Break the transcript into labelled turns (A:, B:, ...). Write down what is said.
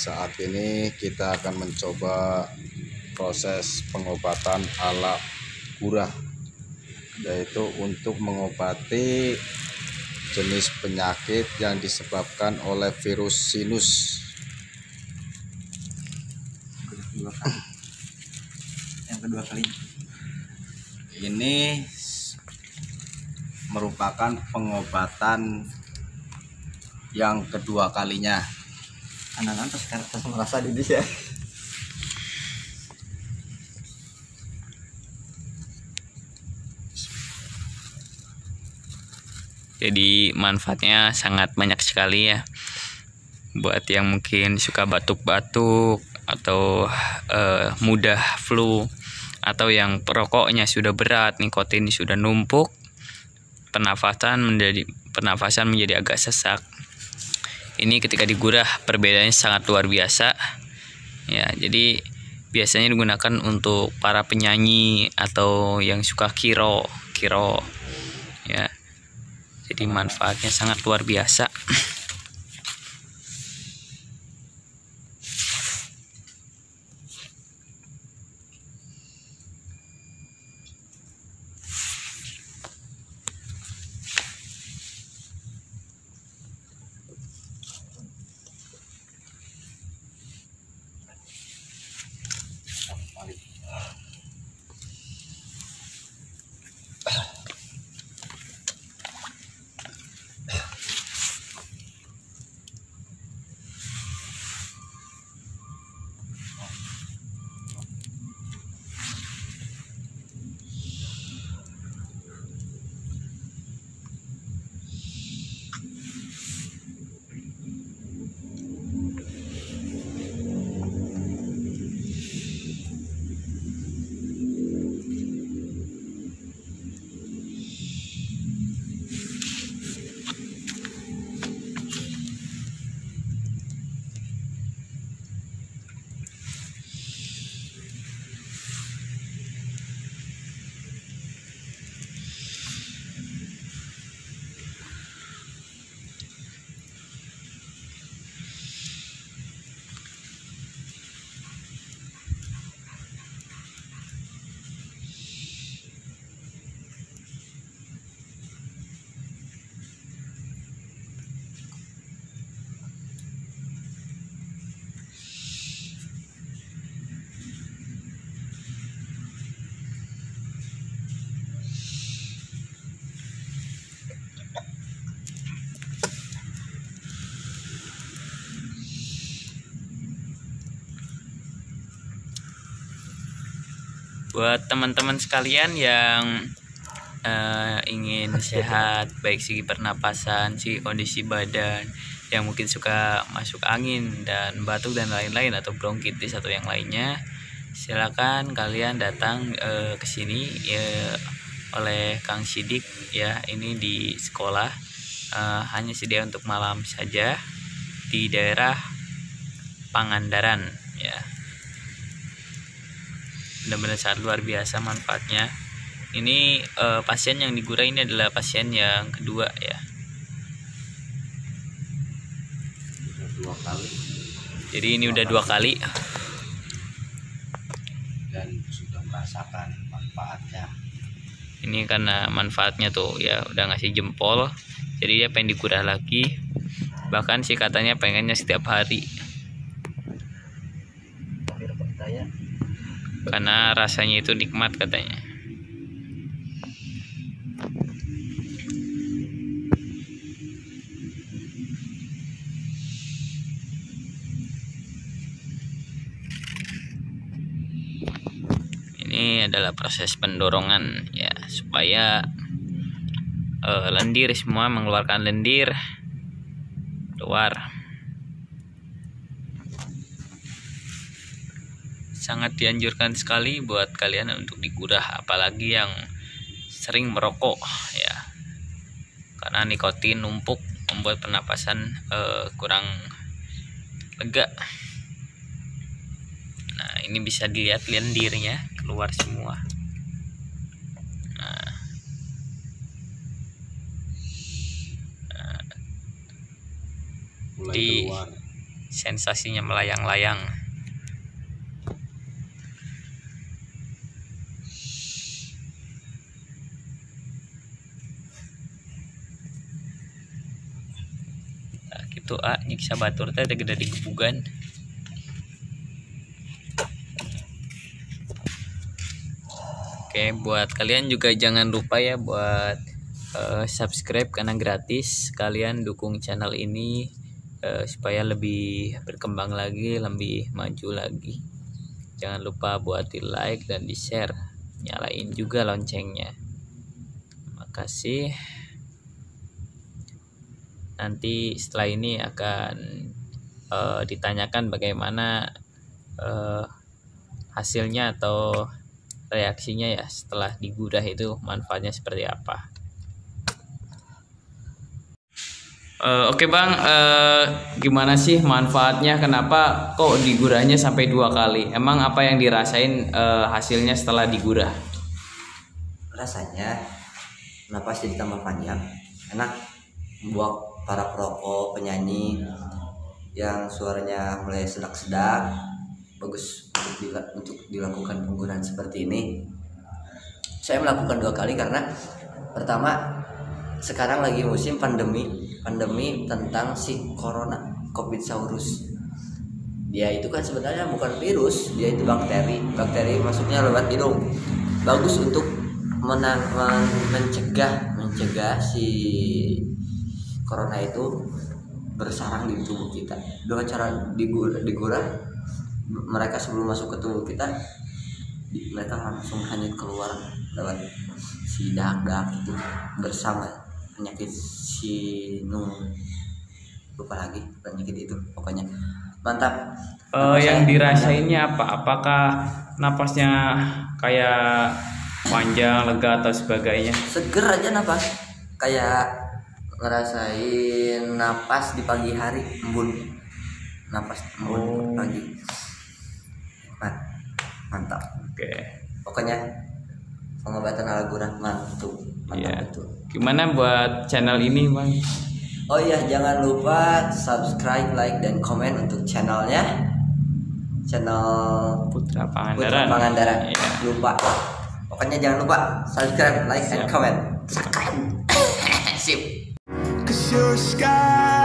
A: Saat ini kita akan mencoba proses pengobatan ala gurah, yaitu untuk mengobati jenis penyakit yang disebabkan oleh virus sinus.
B: Yang kedua kali
A: Ini merupakan pengobatan yang kedua kalinya.
B: anak-anak terus merasa di ya.
C: Jadi manfaatnya sangat banyak sekali ya. Buat yang mungkin suka batuk-batuk atau mudah flu, atau yang perokoknya sudah berat, nikotin sudah numpuk, pernafasan menjadi agak sesak. Ini ketika digurah perbedaannya sangat luar biasa. Ya, jadi biasanya digunakan untuk para penyanyi atau yang suka kiro ya. Jadi manfaatnya sangat luar biasa. Buat teman-teman sekalian yang ingin sehat, baik segi pernapasan, segi kondisi badan, yang mungkin suka masuk angin dan batuk dan lain-lain, atau bronkitis atau yang lainnya, silakan kalian datang ke sini oleh Kang Sidik ya. Ini di sekolah, hanya sedia untuk malam saja di daerah Pangandaran ya. Benar-benar sangat luar biasa manfaatnya. Ini pasien yang digurah ini adalah pasien yang kedua ya.
A: Dua kali.
C: Jadi ini udah 2 kali
A: Dan sudah merasakan manfaatnya.
C: ini karena manfaatnya tuh ya, udah ngasih jempol. Jadi dia pengen digurah lagi, bahkan sih katanya pengennya setiap hari karena rasanya itu nikmat katanya. Ini adalah proses pendorongan ya, supaya lendir semua, mengeluarkan lendir keluar. Sangat dianjurkan sekali buat kalian untuk digurah, apalagi yang sering merokok ya, karena nikotin numpuk membuat pernapasan kurang lega. Nah, ini bisa dilihat lendirnya keluar semua.
A: Mulai
C: Di
A: keluar.
C: sensasinya melayang-layang. Nah, gitu nyiksa batur teh gede digebugan. Oke, buat kalian juga jangan lupa ya buat subscribe karena gratis. Kalian dukung channel ini supaya lebih berkembang lagi, lebih maju lagi. Jangan lupa buat di like dan di share, nyalain juga loncengnya. Makasih. Nanti setelah ini akan ditanyakan bagaimana hasilnya atau reaksinya ya setelah digurah itu manfaatnya seperti apa. Oke Bang, gimana sih manfaatnya? Kenapa kok digurahnya sampai 2 kali? Emang apa yang dirasain hasilnya setelah digurah?
B: Rasanya napas jadi tambah panjang, enak buat para perokok, penyanyi yang suaranya mulai sedak-sedak, bagus untuk dilakukan penggunaan seperti ini. Saya melakukan 2 kali karena pertama, sekarang lagi musim pandemi tentang si corona COVID-saurus. Dia itu kan sebenarnya bukan virus, dia itu bakteri masuknya lewat hidung. Bagus untuk mencegah si corona itu bersarang di tubuh kita. Dengan cara digurah, mereka sebelum masuk ke tubuh kita, mereka langsung hanyut keluar lewat si dak itu bersama penyakit lupa lagi penyakit itu, pokoknya mantap.
C: Yang dirasainnya apa? Apakah napasnya kayak panjang, lega atau sebagainya?
B: Seger aja napas, kayak ngerasain napas di pagi hari, embun pagi. Mantap.
C: Oke.
B: Pokoknya pengobatan ala gurah mantap
C: Iya.
B: betul.
C: Gimana buat channel ini Bang?
B: Oh iya, jangan lupa subscribe, like, dan komen untuk channel
C: Putra Pangandaran. Iya.
B: Lupa. Pokoknya jangan lupa subscribe, like, and comment. Sip.
D: 'Cause you're a sky